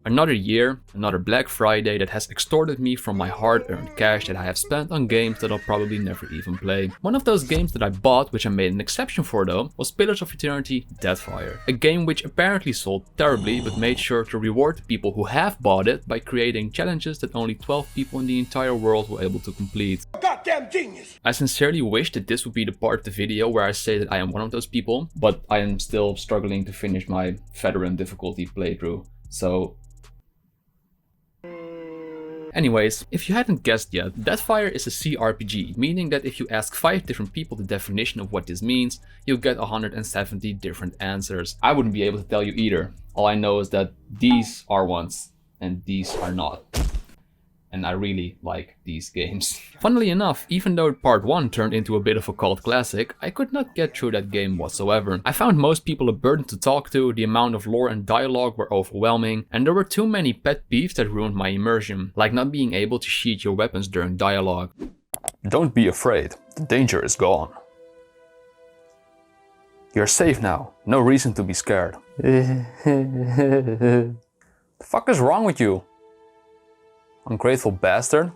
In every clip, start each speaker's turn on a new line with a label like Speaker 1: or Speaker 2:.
Speaker 1: Another year, another Black Friday that has extorted me from my hard-earned cash that I have spent on games that I'll probably never even play. One of those games that I bought, which I made an exception for though, was Pillars of Eternity Deathfire. A game which apparently sold terribly, but made sure to reward the people who have bought it by creating challenges that only 12 people in the entire world were able to complete.
Speaker 2: Goddamn genius!
Speaker 1: I sincerely wish that this would be the part of the video where I say that I am one of those people, but I am still struggling to finish my veteran difficulty playthrough, so... Anyways, if you hadn't guessed yet, Deathfire is a CRPG, meaning that if you ask 5 different people the definition of what this means, you'll get 170 different answers. I wouldn't be able to tell you either. All I know is that these are ones, and these are not. And I really like these games. Funnily enough, even though part 1 turned into a bit of a cult classic, I could not get through that game whatsoever. I found most people a burden to talk to, the amount of lore and dialogue were overwhelming, and there were too many pet peeves that ruined my immersion, like not being able to sheath your weapons during dialogue.
Speaker 3: Don't be afraid, the danger is gone. You're safe now, no reason to be scared. The fuck is wrong with you? Ungrateful bastard.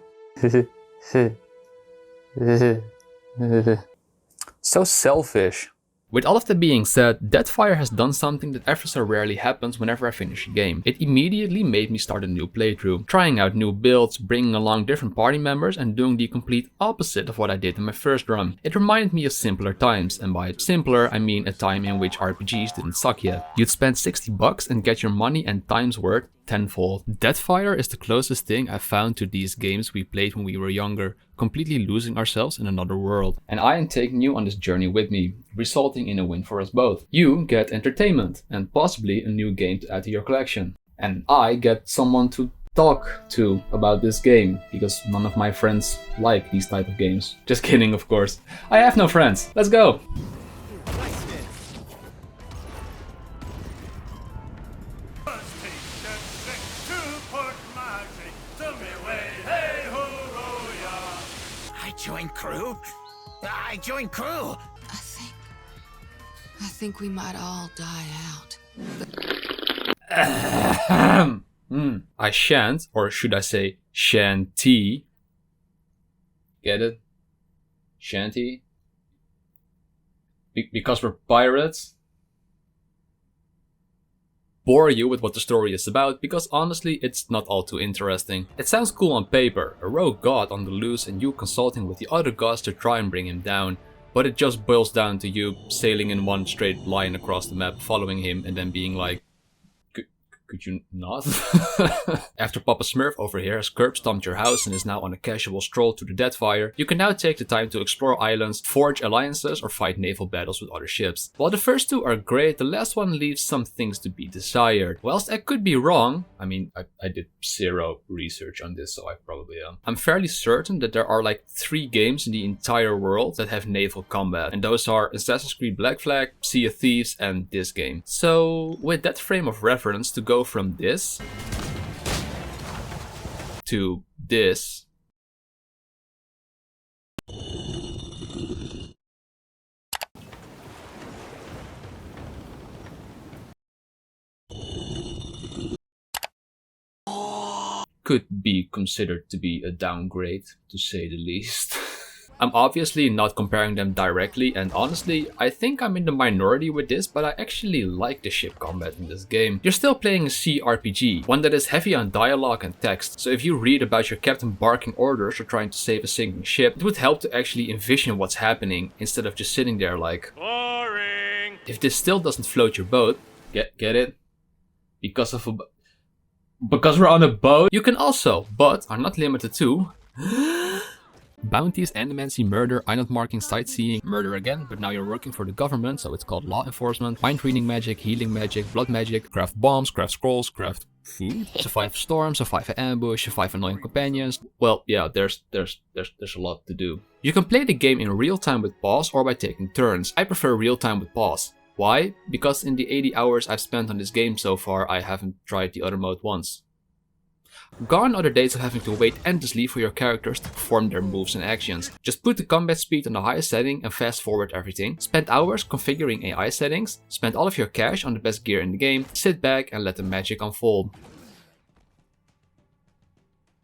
Speaker 3: So selfish.
Speaker 1: With all of that being said, Deathfire has done something that ever so rarely happens whenever I finish a game. It immediately made me start a new playthrough, trying out new builds, bringing along different party members and doing the complete opposite of what I did in my first run. It reminded me of simpler times, and by simpler I mean a time in which RPGs didn't suck yet. You'd spend $60 and get your money and time's worth tenfold. Deathfire is the closest thing I've found to these games we played when we were younger, completely losing ourselves in another world. And I am taking you on this journey with me, resulting in a win for us both. You get entertainment and possibly a new game to add to your collection. And I get someone to talk to about this game, because none of my friends like these type of games. Just kidding, of course. I have no friends. Let's go!
Speaker 4: I joined crew.
Speaker 5: I think we might all die out.
Speaker 1: I shan't, or should I say shanty. Get it? Shanty? Because we're pirates? Bore you with what the story is about, because honestly it's not all too interesting. It sounds cool on paper, a rogue god on the loose and you consulting with the other gods to try and bring him down, but it just boils down to you sailing in one straight line across the map, following him and then being like, could you not? After Papa Smurf over here has curb stomped your house and is now on a casual stroll to the Deathfire, you can now take the time to explore islands, forge alliances or fight naval battles with other ships. While the first two are great, the last one leaves some things to be desired. Whilst I could be wrong, I mean, I did zero research on this, so I probably am. I'm fairly certain that there are like 3 games in the entire world that have naval combat, and those are Assassin's Creed Black Flag, Sea of Thieves and this game. So with that frame of reference, to go from this to this, could be considered to be a downgrade, to say the least. I'm obviously not comparing them directly, and honestly, I think I'm in the minority with this, but I actually like the ship combat in this game. You're still playing a CRPG, one that is heavy on dialogue and text, so if you read about your captain barking orders or trying to save a sinking ship, it would help to actually envision what's happening, instead of just sitting there like, boring. If this still doesn't float your boat, get it? Because we're on a boat? You can also, but are not limited to, bounties, animancy, murder, island marking, sightseeing, murder again, but now you're working for the government, so it's called law enforcement, mind reading magic, healing magic, blood magic, craft bombs, craft scrolls, craft food, survive a storm, survive an ambush, survive annoying companions. Well, yeah, there's a lot to do. You can play the game in real time with pause or by taking turns. I prefer real time with pause. Why? Because in the 80 hours I've spent on this game so far, I haven't tried the other mode once. Gone are the days of having to wait endlessly for your characters to perform their moves and actions. Just put the combat speed on the highest setting and fast forward everything. Spend hours configuring AI settings, spend all of your cash on the best gear in the game, sit back and let the magic unfold.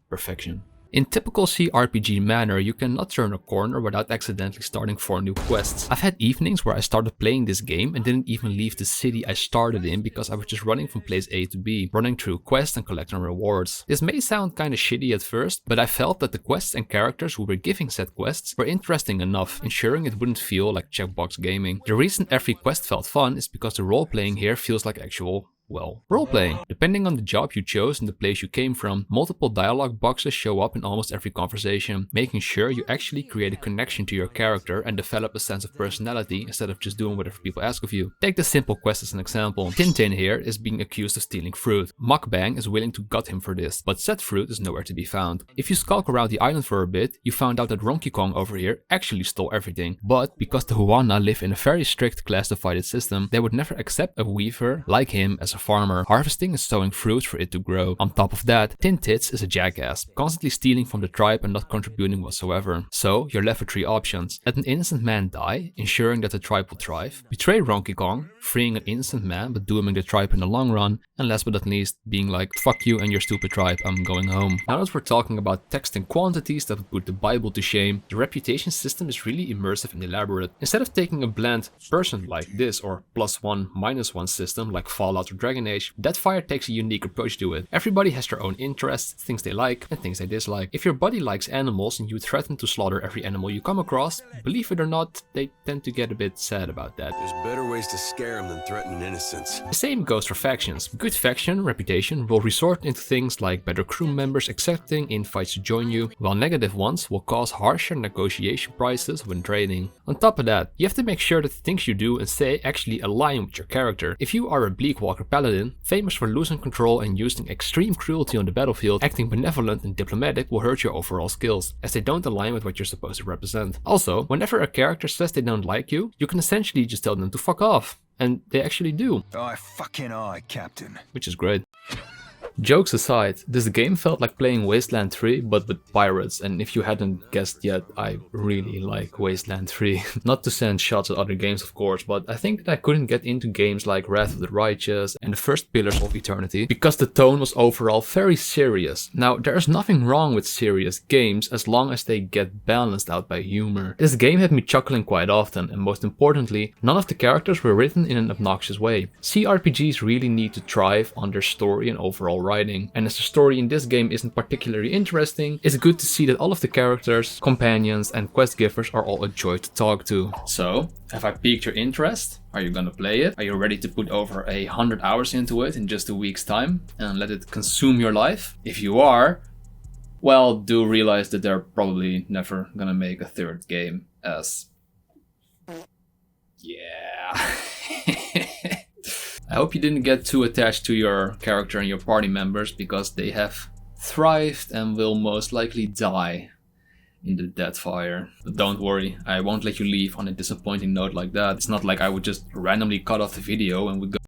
Speaker 1: perfection. In typical CRPG manner, you cannot turn a corner without accidentally starting 4 new quests. I've had evenings where I started playing this game and didn't even leave the city I started in because I was just running from place A to B, running through quests and collecting rewards. This may sound kinda shitty at first, but I felt that the quests and characters who were giving said quests were interesting enough, ensuring it wouldn't feel like checkbox gaming. The reason every quest felt fun is because the role-playing here feels like actual, well, role-playing. Depending on the job you chose and the place you came from, multiple dialogue boxes show up in almost every conversation, making sure you actually create a connection to your character and develop a sense of personality instead of just doing whatever people ask of you. Take this simple quest as an example. Tintin here is being accused of stealing fruit. Mukbang is willing to gut him for this, but said fruit is nowhere to be found. If you skulk around the island for a bit, you found out that Donkey Kong over here actually stole everything, but because the Huana live in a very strict class-divided system, they would never accept a weaver like him as a farmer, harvesting and sowing fruit for it to grow. On top of that, Tintits is a jackass, constantly stealing from the tribe and not contributing whatsoever. So you're left with 3 options. Let an innocent man die, ensuring that the tribe will thrive. Betray Donkey Kong, freeing an innocent man but dooming the tribe in the long run. And last but not least, being like, fuck you and your stupid tribe, I'm going home. Now that we're talking about text and quantities that would put the Bible to shame, the reputation system is really immersive and elaborate. Instead of taking a bland person like this or +1, -1 system like Fallout or Dragon Age, Deadfire takes a unique approach to it. Everybody has their own interests, things they like and things they dislike. If your buddy likes animals and you threaten to slaughter every animal you come across, believe it or not, they tend to get a bit sad about that.
Speaker 2: There's better ways to scare them than threatening innocents.
Speaker 1: The same goes for factions. Good faction reputation will resort into things like better crew members accepting invites to join you, while negative ones will cause harsher negotiation prices when trading. On top of that, you have to make sure that the things you do and say actually align with your character. If you are a Bleakwalker paladin, famous for losing control and using extreme cruelty on the battlefield, acting benevolent and diplomatic will hurt your overall skills, as they don't align with what you're supposed to represent. Also, whenever a character says they don't like you, you can essentially just tell them to fuck off. And they actually do.
Speaker 4: I fucking aye, Captain.
Speaker 1: Which is great. Jokes aside, this game felt like playing Wasteland 3 but with pirates, and if you hadn't guessed yet, I really like Wasteland 3. Not to send shots at other games of course, but I think that I couldn't get into games like Wrath of the Righteous and the first Pillars of Eternity because the tone was overall very serious. Now, there's nothing wrong with serious games as long as they get balanced out by humor. This game had me chuckling quite often, and most importantly, none of the characters were written in an obnoxious way. CRPGs really need to thrive on their story and overall writing, and as the story in this game isn't particularly interesting, it's good to see that all of the characters, companions and quest givers are all a joy to talk to. So, have I piqued your interest? Are you gonna play it? Are you ready to put over 100 hours into it in just a week's time and let it consume your life? If you are, well, do realize that they're probably never gonna make a third game, as... yeah... I hope you didn't get too attached to your character and your party members, because they have thrived and will most likely die in the Deadfire. But don't worry, I won't let you leave on a disappointing note like that. It's not like I would just randomly cut off the video and would go